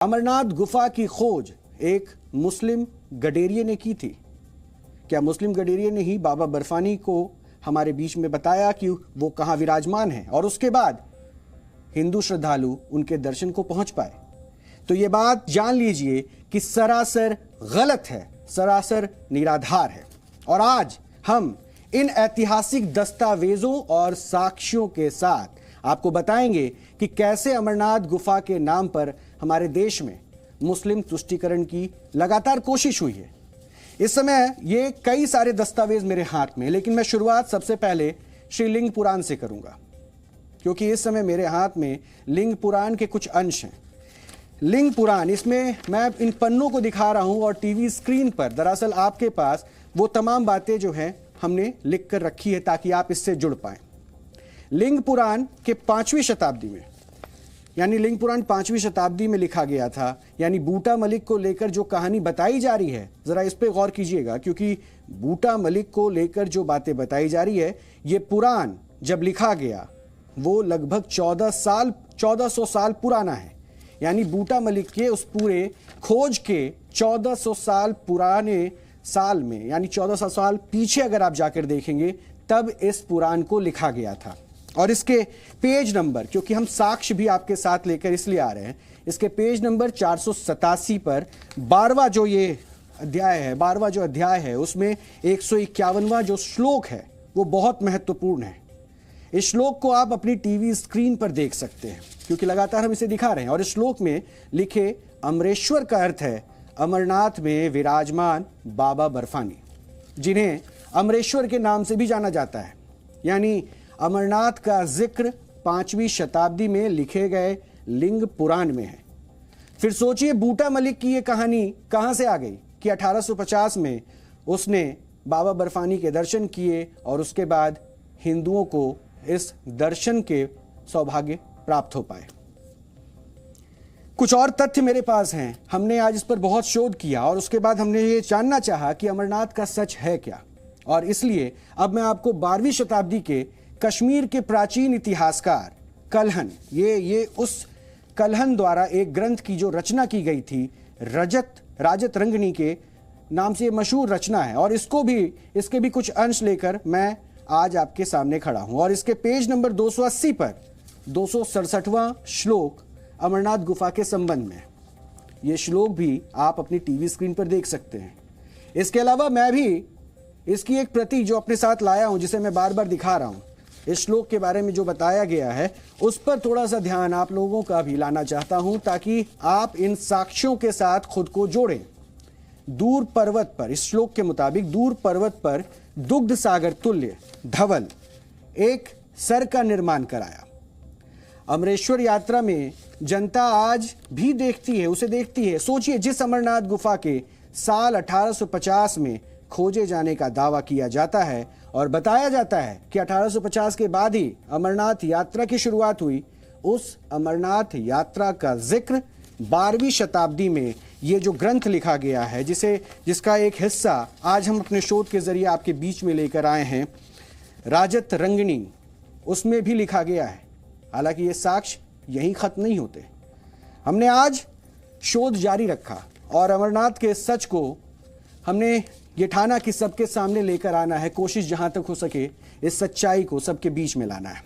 अमरनाथ गुफा की खोज एक मुस्लिम गडेरिये ने की थी। क्या मुस्लिम गडेरिये ने ही बाबा बर्फानी को हमारे बीच में बताया कि वो कहाँ विराजमान है और उसके बाद हिंदू श्रद्धालु उनके दर्शन को पहुंच पाए? तो ये बात जान लीजिए कि सरासर गलत है, सरासर निराधार है। और आज हम इन ऐतिहासिक दस्तावेजों और साक्ष्यों के साथ आपको बताएंगे कि कैसे अमरनाथ गुफा के नाम पर हमारे देश में मुस्लिम तुष्टीकरण की लगातार कोशिश हुई है। इस समय ये कई सारे दस्तावेज मेरे हाथ में, लेकिन मैं शुरुआत सबसे पहले श्री लिंग पुराण से करूंगा, क्योंकि इस समय मेरे हाथ में लिंग पुराण के कुछ अंश हैं। लिंग पुराण, इसमें मैं इन पन्नों को दिखा रहा हूं और टीवी स्क्रीन पर दरअसल आपके पास वो तमाम बातें जो हैं हमने लिख कर रखी है ताकि आप इससे जुड़ पाएं। लिंग पुराण के 5वीं शताब्दी में, यानी लिंग पुराण 5वीं शताब्दी में लिखा गया था, यानी बूटा मलिक को लेकर जो कहानी बताई जा रही है, जरा इस पे गौर कीजिएगा, क्योंकि बूटा मलिक को लेकर जो बातें बताई जा रही है, ये पुराण जब लिखा गया वो लगभग 1400 साल पुराना है। यानी बूटा मलिक के उस पूरे खोज के 1400 साल पुराने साल में, यानी 1400 साल पीछे अगर आप जाकर देखेंगे तब इस पुराण को लिखा गया था। और इसके पेज नंबर, क्योंकि हम साक्ष्य भी आपके साथ लेकर इसलिए आ रहे हैं, इसके पेज नंबर 487 पर 12वां जो ये अध्याय है, 12वां जो अध्याय है, उसमें 151वां जो श्लोक है वो बहुत महत्वपूर्ण है। इस श्लोक को आप अपनी टीवी स्क्रीन पर देख सकते हैं, क्योंकि लगातार हम इसे दिखा रहे हैं। और इस श्लोक में लिखे अमरेश्वर का अर्थ है अमरनाथ में विराजमान बाबा बर्फानी, जिन्हें अमरेश्वर के नाम से भी जाना जाता है। यानी अमरनाथ का जिक्र 5वीं शताब्दी में लिखे गए लिंग पुराण में है। फिर सोचिए बूटा मलिक की ये कहानी कहां से आ गई कि 1850 में उसने बाबा बर्फानी के दर्शन किए और उसके बाद हिंदुओं को इस दर्शन के सौभाग्य प्राप्त हो पाए। कुछ और तथ्य मेरे पास हैं, हमने आज इस पर बहुत शोध किया और उसके बाद हमने ये जानना चाहा कि अमरनाथ का सच है क्या। और इसलिए अब मैं आपको 12वीं शताब्दी के कश्मीर के प्राचीन इतिहासकार कल्हन, ये उस कल्हन द्वारा एक ग्रंथ की जो रचना की गई थी, राजत रंगनी के नाम से ये मशहूर रचना है, और इसके भी कुछ अंश लेकर मैं आज आपके सामने खड़ा हूं। और इसके पेज नंबर 280 पर 267वां श्लोक अमरनाथ गुफा के संबंध में, ये श्लोक भी आप अपनी टीवी स्क्रीन पर देख सकते हैं। इसके अलावा मैं भी इसकी एक प्रति जो अपने साथ लाया हूं, जिसे मैं बार बार दिखा रहा हूं, इस श्लोक के बारे में जो बताया गया है उस पर थोड़ा सा ध्यान आप लोगों का भी लाना चाहता हूं, ताकि आप इन साक्ष्यों के साथ खुद को जोड़ें। दूर पर्वत पर, इस श्लोक के मुताबिक, दूर पर्वत पर दुग्ध सागर तुल्य धवल एक सर का निर्माण कराया। अमरेश्वर यात्रा में जनता आज भी देखती है, उसे देखती है। सोचिए, जिस अमरनाथ गुफा के साल 1850 में खोजे जाने का दावा किया जाता है और बताया जाता है कि 1850 के बाद ही अमरनाथ यात्रा की शुरुआत हुई, उस अमरनाथ यात्रा का जिक्र 12वीं शताब्दी में ये जो ग्रंथ लिखा गया है, जिसका एक हिस्सा आज हम अपने शोध के जरिए आपके बीच में लेकर आए हैं, राजत रंगनी, उसमें भी लिखा गया है। हालांकि ये साक्ष्य यहीं खत्म नहीं होते। हमने आज शोध जारी रखा और अमरनाथ के सच को हमने ये ठाना कि सबके सामने लेकर आना है, कोशिश जहां तक हो सके इस सच्चाई को सबके बीच में लाना है।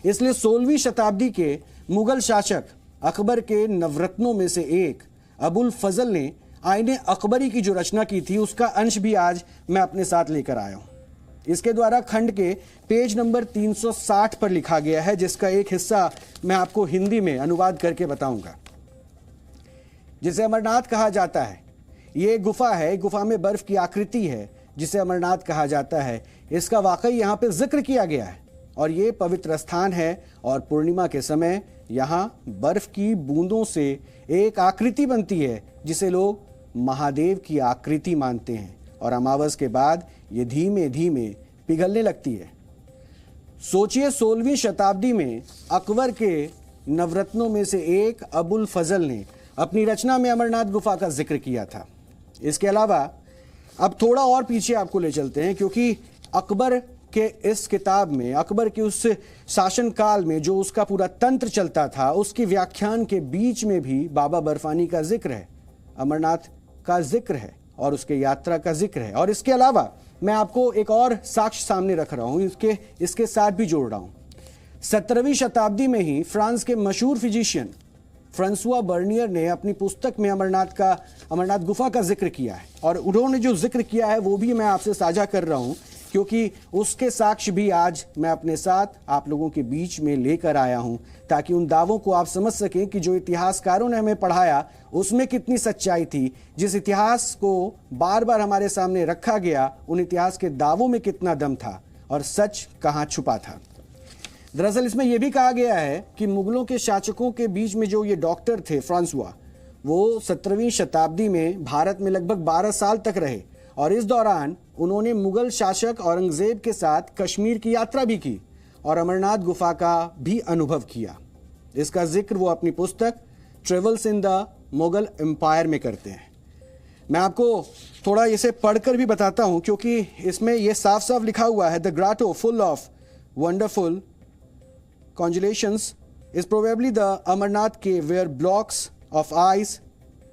इसलिए 16वीं शताब्दी के मुगल शासक अकबर के नवरत्नों में से एक अबुल फजल ने आईने अकबरी की जो रचना की थी, उसका अंश भी आज मैं अपने साथ लेकर आया हूं। इसके द्वारा खंड के पेज नंबर 360 पर लिखा गया है, जिसका एक हिस्सा मैं आपको हिंदी में अनुवाद करके बताऊंगा। जिसे अमरनाथ कहा जाता है, ये गुफा है, गुफा में बर्फ की आकृति है जिसे अमरनाथ कहा जाता है। इसका वाकई यहाँ पे जिक्र किया गया है और ये पवित्र स्थान है और पूर्णिमा के समय यहाँ बर्फ की बूंदों से एक आकृति बनती है जिसे लोग महादेव की आकृति मानते हैं, और अमावस के बाद ये धीमे धीमे पिघलने लगती है। सोचिए, 16वीं शताब्दी में अकबर के नवरत्नों में से एक अबुल फजल ने अपनी रचना में अमरनाथ गुफा का जिक्र किया था। इसके अलावा अब थोड़ा और पीछे आपको ले चलते हैं, क्योंकि अकबर कि इस किताब में अकबर के उस शासनकाल में जो उसका पूरा तंत्र चलता था, उसकी व्याख्यान के बीच में भी बाबा बर्फानी का जिक्र है, अमरनाथ का जिक्र है और उसके यात्रा का जिक्र है। और इसके अलावा मैं आपको एक और साक्ष्य सामने रख रहा हूं, इसके साथ भी जोड़ रहा हूं। 17वीं शताब्दी में ही फ्रांस के मशहूर फिजिशियन फ्रांसुआ बर्नियर ने अपनी पुस्तक में अमरनाथ गुफा का जिक्र किया है, और उन्होंने जो जिक्र किया है वो भी मैं आपसे साझा कर रहा हूं, क्योंकि उसके साक्ष्य भी आज मैं अपने साथ आप लोगों के बीच में लेकर आया हूं, ताकि उन दावों को आप समझ सकें कि जो इतिहासकारों ने हमें पढ़ाया उसमें कितनी सच्चाई थी, जिस इतिहास को बार बार हमारे सामने रखा गया उन इतिहास के दावों में कितना दम था और सच कहां छुपा था। दरअसल इसमें यह भी कहा गया है कि मुगलों के शासकों के बीच में जो ये डॉक्टर थे फ्रांसुआ, वो 17वीं शताब्दी में भारत में लगभग 12 साल तक रहे, और इस दौरान उन्होंने मुगल शासक औरंगजेब के साथ कश्मीर की यात्रा भी की और अमरनाथ गुफा का भी अनुभव किया। इसका जिक्र वो अपनी पुस्तक travels in the Mughal empire में करते हैं। मैं आपको थोड़ा इसे पढ़कर भी बताता हूं, क्योंकि इसमें यह साफ साफ लिखा हुआ है, the grotto full of wonderful constellations is probably the Amarnath cave where blocks of ice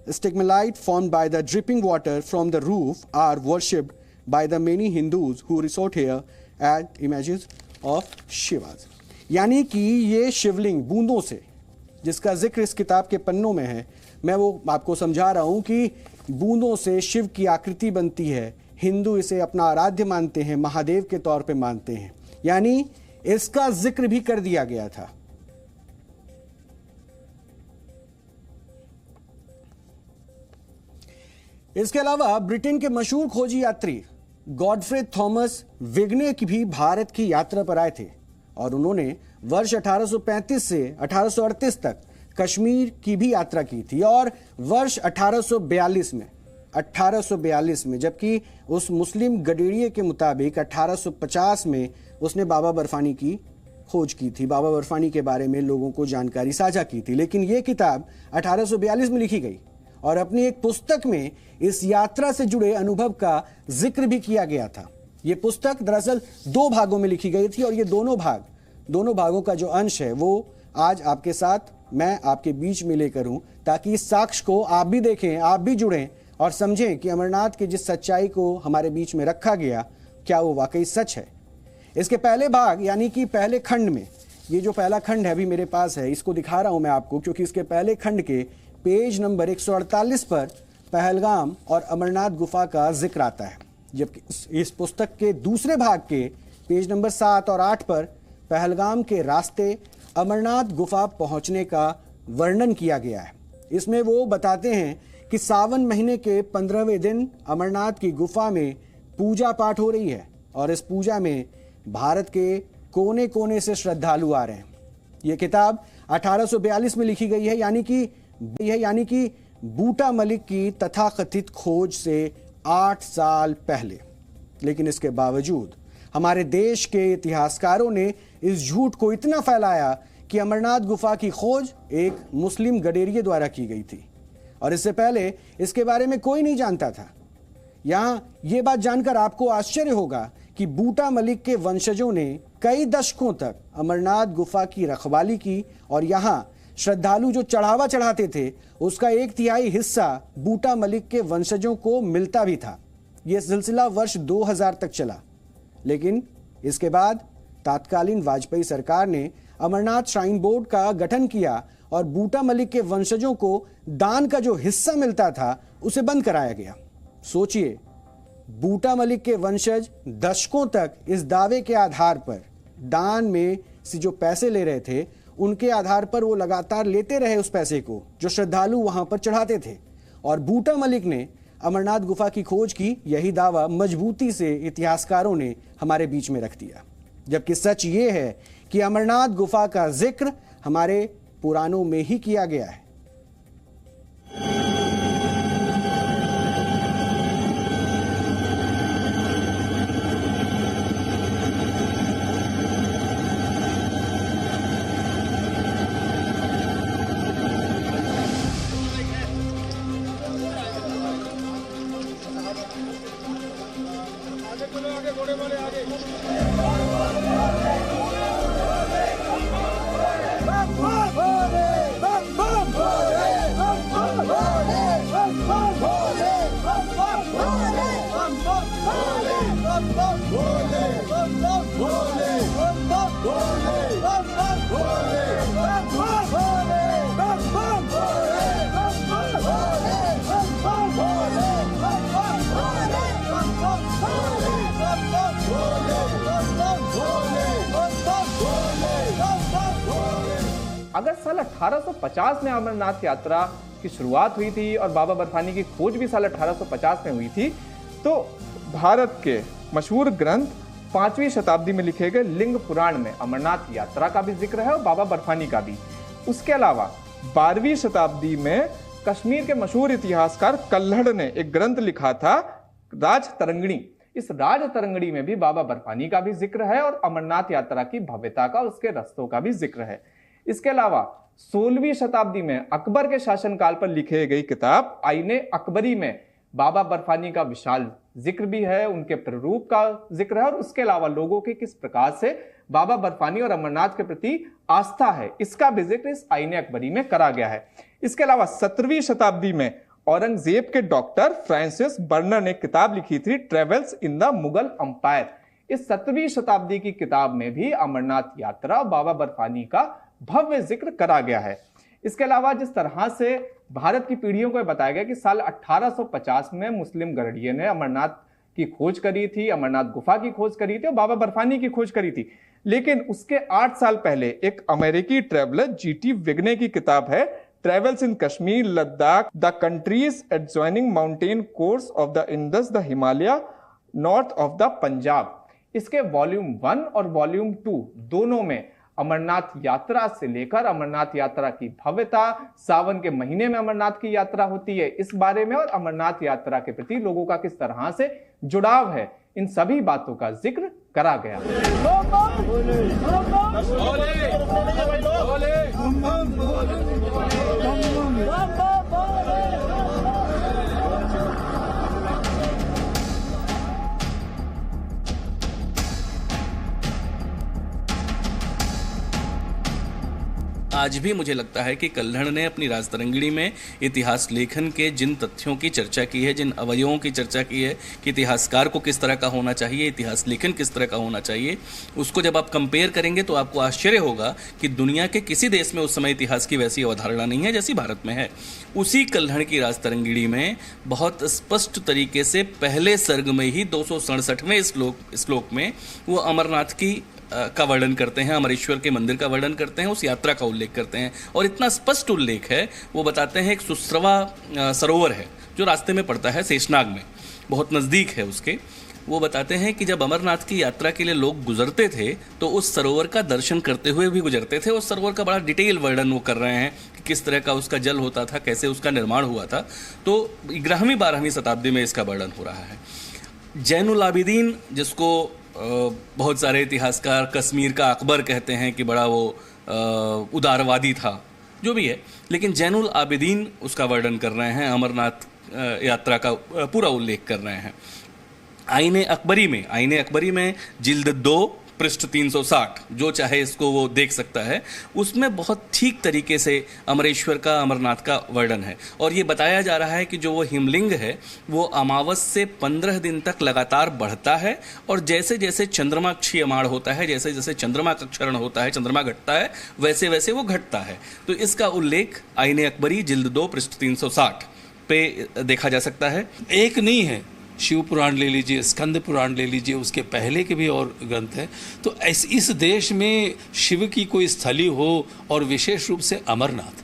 stalagmite formed by the dripping water from the roof are worshipped by the many Hindus who resort here at images of Shivas। यानी कि ये शिवलिंग बूंदों से, जिसका जिक्र इस किताब के पन्नों में है, मैं वो आपको समझा रहा हूं कि बूंदों से शिव की आकृति बनती है। हिंदू इसे अपना आराध्य मानते हैं, महादेव के तौर पे मानते हैं, यानी इसका जिक्र भी कर दिया गया था। इसके अलावा ब्रिटेन के मशहूर खोजी यात्री गॉडफ्रे थॉमस विग्ने की भी भारत की यात्रा पर आए थे, और उन्होंने वर्ष 1835 से 1838 तक कश्मीर की भी यात्रा की थी, और वर्ष 1842 में जबकि उस मुस्लिम गडेरिये के मुताबिक 1850 में उसने बाबा बर्फानी की खोज की थी, बाबा बर्फानी के बारे में लोगों को जानकारी साझा की थी। लेकिन यह किताब 1842 में लिखी गई, और अपनी एक पुस्तक में इस यात्रा से जुड़े अनुभव का जिक्र भी किया गया था। यह पुस्तक दरअसल 2 भागों में लिखी गई थी, और ये दोनों भागों का जो अंश है वो आज आपके साथ मैं आपके बीच में लेकर हूं, ताकि इस साक्ष्य को आप भी देखें, आप भी जुड़ें और समझें कि अमरनाथ की जिस सच्चाई को हमारे बीच में रखा गया, क्या वो वाकई सच है। इसके पहले भाग यानी कि पहले खंड में, ये जो पहला खंड है अभी मेरे पास है, इसको दिखा रहा हूं मैं आपको, क्योंकि इसके पहले खंड के पेज नंबर 148 पर पहलगाम और अमरनाथ गुफा का जिक्र आता है, जबकि इस पुस्तक के दूसरे भाग के पेज नंबर 7 और 8 पर पहलगाम के रास्ते अमरनाथ गुफा पहुंचने का वर्णन किया गया है। इसमें वो बताते हैं कि सावन महीने के 15वें दिन अमरनाथ की गुफा में पूजा पाठ हो रही है, और इस पूजा में भारत के कोने कोने से श्रद्धालु आ रहे हैं। यह किताब 1842 में लिखी गई है, यानी कि बूटा मलिक की तथाकथित खोज से 8 साल पहले। लेकिन इसके बावजूद हमारे देश के इतिहासकारों ने इस झूठ को इतना फैलाया कि अमरनाथ गुफा की खोज एक मुस्लिम गडेरिये द्वारा की गई थी, और इससे पहले इसके बारे में कोई नहीं जानता था। यहां यह बात जानकर आपको आश्चर्य होगा कि बूटा मलिक के वंशजों ने कई दशकों तक अमरनाथ गुफा की रखवाली की, और यहां श्रद्धालु जो चढ़ावा चढ़ाते थे उसका 1/3 हिस्सा बूटा मलिक के वंशजों को मिलता भी था। यह सिलसिला वर्ष 2000 तक चला, लेकिन इसके बाद तात्कालीन वाजपेयी सरकार ने अमरनाथ श्राइन बोर्ड का गठन किया, और बूटा मलिक के वंशजों को दान का जो हिस्सा मिलता था उसे बंद कराया गया। सोचिए, बूटा मलिक के वंशज दशकों तक इस दावे के आधार पर दान में से जो पैसे ले रहे थे, उनके आधार पर वो लगातार लेते रहे उस पैसे को जो श्रद्धालु वहां पर चढ़ाते थे, और बूटा मलिक ने अमरनाथ गुफा की खोज की, यही दावा मजबूती से इतिहासकारों ने हमारे बीच में रख दिया। जबकि सच ये है कि अमरनाथ गुफा का जिक्र हमारे पुराणों में ही किया गया है। आगे, घोड़े वाले आगे। अगर साल 1850 में अमरनाथ यात्रा की शुरुआत हुई थी और बाबा बर्फानी की खोज भी साल 1850 में हुई थी, तो भारत के मशहूर ग्रंथ 5वीं शताब्दी में लिखे गए लिंग पुराण में अमरनाथ यात्रा का भी जिक्र है और बाबा बर्फानी का भी। उसके अलावा 12वीं शताब्दी में कश्मीर के मशहूर इतिहासकार कल्हड़ ने एक ग्रंथ लिखा था, राज तरंगिणी। इस राज तरंगिणी में भी बाबा बर्फानी का भी जिक्र है और अमरनाथ यात्रा की भव्यता का, उसके रस्तों का भी जिक्र है। इसके अलावा 16वीं शताब्दी में अकबर के शासनकाल पर लिखे गई किताब आईने अकबरी में बाबा बर्फानी का विशाल जिक्र भी है, उनके प्रारूप का जिक्र है और उसके अलावा लोगों की किस प्रकार से बाबा बर्फानी और अमरनाथ के प्रति आस्था है, इसका भी जिक्र इस आईने अकबरी में करा गया है। इसके अलावा 17वीं शताब्दी में औरंगजेब के डॉक्टर फ्रांसिस बर्नर ने किताब लिखी थी, travels in the Mughal umpire. इस 17वीं शताब्दी की किताब में भी अमरनाथ यात्रा और बाबा बर्फानी का भव्य जिक्र करा गया है। इसके अलावा जिस तरह से भारत की पीढ़ियों को बताया गया कि साल 1850 में मुस्लिम गडरिये ने अमरनाथ की खोज करी थी, अमरनाथ गुफा की खोज करी थी और बाबा बर्फानी की खोज करी थी, लेकिन उसके 8 साल पहले एक अमेरिकी ट्रेवलर जीटी विग्ने की किताब है, travels in Kashmir, Ladakh, the countries adjoining mountain course of the Indus, the Himalaya, north of the Punjab. इसके वॉल्यूम 1 और वॉल्यूम 2 दोनों में अमरनाथ यात्रा से लेकर अमरनाथ यात्रा की भव्यता, सावन के महीने में अमरनाथ की यात्रा होती है, इस बारे में और अमरनाथ यात्रा के प्रति लोगों का किस तरह से जुड़ाव है, इन सभी बातों का जिक्र करा गया। आज भी मुझे लगता है कि कल्हड़ ने अपनी राजतरंगिणी में इतिहास लेखन के जिन तथ्यों की चर्चा की है, जिन अवयवों की चर्चा की है कि इतिहासकार को किस तरह का होना चाहिए, इतिहास लेखन किस तरह का होना चाहिए, उसको जब आप कंपेयर करेंगे तो आपको आश्चर्य होगा कि दुनिया के किसी देश में उस समय इतिहास की वैसी अवधारणा नहीं है जैसी भारत में है। उसी कल्हड़ की राजतरंगिणी में बहुत स्पष्ट तरीके से पहले सर्ग में ही 267वें श्लोक में वो अमरनाथ का वर्णन करते हैं, अमरेश्वर के मंदिर का वर्णन करते हैं, उस यात्रा का उल्लेख करते हैं और इतना स्पष्ट उल्लेख है। वो बताते हैं एक सुस्रवा सरोवर है जो रास्ते में पड़ता है, शेषनाग में, बहुत नज़दीक है उसके। वो बताते हैं कि जब अमरनाथ की यात्रा के लिए लोग गुजरते थे तो उस सरोवर का दर्शन करते हुए भी गुजरते थे। उस सरोवर का बड़ा डिटेल वर्णन वो कर रहे हैं कि किस तरह का उसका जल होता था, कैसे उसका निर्माण हुआ था। तो 11वीं-12वीं शताब्दी में इसका वर्णन हो रहा है। जैनुल आबिदीन, जिसको बहुत सारे इतिहासकार कश्मीर का अकबर कहते हैं कि बड़ा वो उदारवादी था, जो भी है, लेकिन जैनुल आबिदीन उसका वर्णन कर रहे हैं, अमरनाथ यात्रा का पूरा उल्लेख कर रहे हैं। आईने अकबरी में जिल्द 2 पृष्ठ 360, जो चाहे इसको वो देख सकता है, उसमें बहुत ठीक तरीके से अमरेश्वर का, अमरनाथ का वर्णन है और ये बताया जा रहा है कि जो वो हिमलिंग है वो अमावस से 15 दिन तक लगातार बढ़ता है और जैसे जैसे चंद्रमा क्षीयमाण होता है, जैसे जैसे चंद्रमा का क्षरण होता है, चंद्रमा घटता है, वैसे वैसे वो घटता है। तो इसका उल्लेख आईने अकबरी जिल्द 2 पृष्ठ 360 पे देखा जा सकता है। एक नहीं है, शिव पुराण ले लीजिए, स्कंद पुराण ले लीजिए, उसके पहले के भी और ग्रंथ हैं। तो इस देश में शिव की कोई स्थली हो और विशेष रूप से अमरनाथ,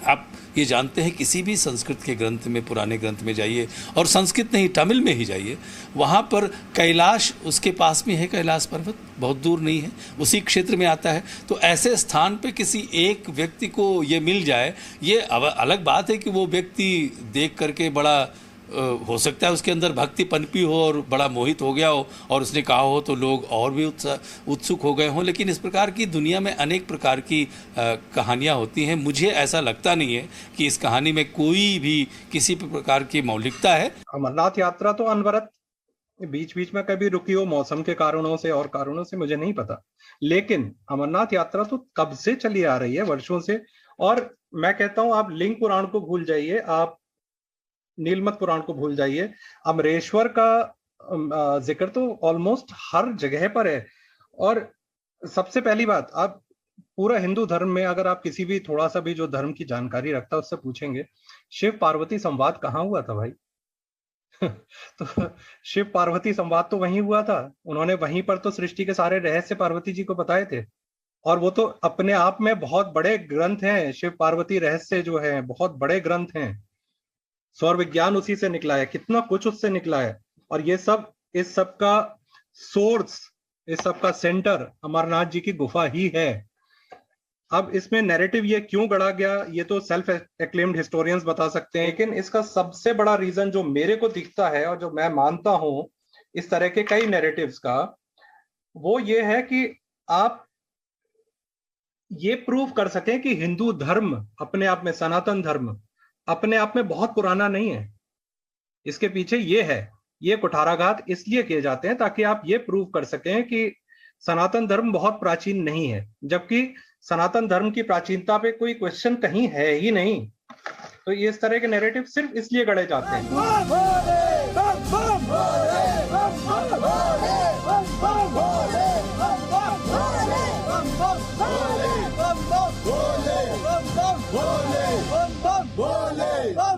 आप ये जानते हैं किसी भी संस्कृत के ग्रंथ में, पुराने ग्रंथ में जाइए और संस्कृत नहीं तमिल में ही जाइए, वहाँ पर कैलाश उसके पास में है, कैलाश पर्वत बहुत दूर नहीं है, उसी क्षेत्र में आता है। तो ऐसे स्थान पे किसी एक व्यक्ति को ये मिल जाए, ये अलग बात है कि वो व्यक्ति देख करके बड़ा हो सकता है उसके अंदर भक्ति पनपी हो और बड़ा मोहित हो गया हो और उसने कहा हो तो लोग और भी उत्सुक हो गए हों, लेकिन इस प्रकार की दुनिया में अनेक प्रकार की कहानियाँ होती हैं। मुझे ऐसा लगता नहीं है कि इस कहानी में कोई भी किसी प्रकार की मौलिकता है। अमरनाथ यात्रा तो अनवरत बीच बीच में कभी रुकी हो, मौसम के कारणों से और कारणों से मुझे नहीं पता, लेकिन अमरनाथ यात्रा तो कब से चली आ रही है, वर्षों से। और मैं कहता हूं आप लिंग पुराण को भूल जाइए, आप नीलमत पुराण को भूल जाइए, अमरेश्वर का जिक्र तो ऑलमोस्ट हर जगह पर है। और सबसे पहली बात, आप पूरा हिंदू धर्म में अगर आप किसी भी थोड़ा सा भी जो धर्म की जानकारी रखता है उससे पूछेंगे, शिव पार्वती संवाद कहाँ हुआ था भाई? तो शिव पार्वती संवाद तो वहीं हुआ था, उन्होंने वहीं पर तो सृष्टि के सारे रहस्य पार्वती जी को बताए थे। और वो तो अपने आप में बहुत बड़े ग्रंथ हैं, शिव पार्वती रहस्य जो है बहुत बड़े ग्रंथ हैं। सौर विज्ञान उसी से निकला है, कितना कुछ उससे निकला है। और ये सब, इस सब का सोर्स, इस सब का सेंटर अमरनाथ जी की गुफा ही है। अब इसमें नैरेटिव ये क्यों गढ़ा गया, ये तो सेल्फ एक्लेम्ड हिस्टोरियंस बता सकते हैं, लेकिन इसका सबसे बड़ा रीजन जो मेरे को दिखता है और जो मैं मानता हूं इस तरह के कई नैरेटिव्स का, वो ये है कि आप ये प्रूव कर सकें कि हिंदू धर्म अपने आप में, सनातन धर्म अपने आप में बहुत पुराना नहीं है। इसके पीछे ये है, ये कुठाराघात इसलिए किए जाते हैं ताकि आप ये प्रूव कर सकें कि सनातन धर्म बहुत प्राचीन नहीं है, जबकि सनातन धर्म की प्राचीनता पे कोई क्वेश्चन कहीं है ही नहीं। तो ये इस तरह के नैरेटिव सिर्फ इसलिए गढ़े जाते हैं। बोले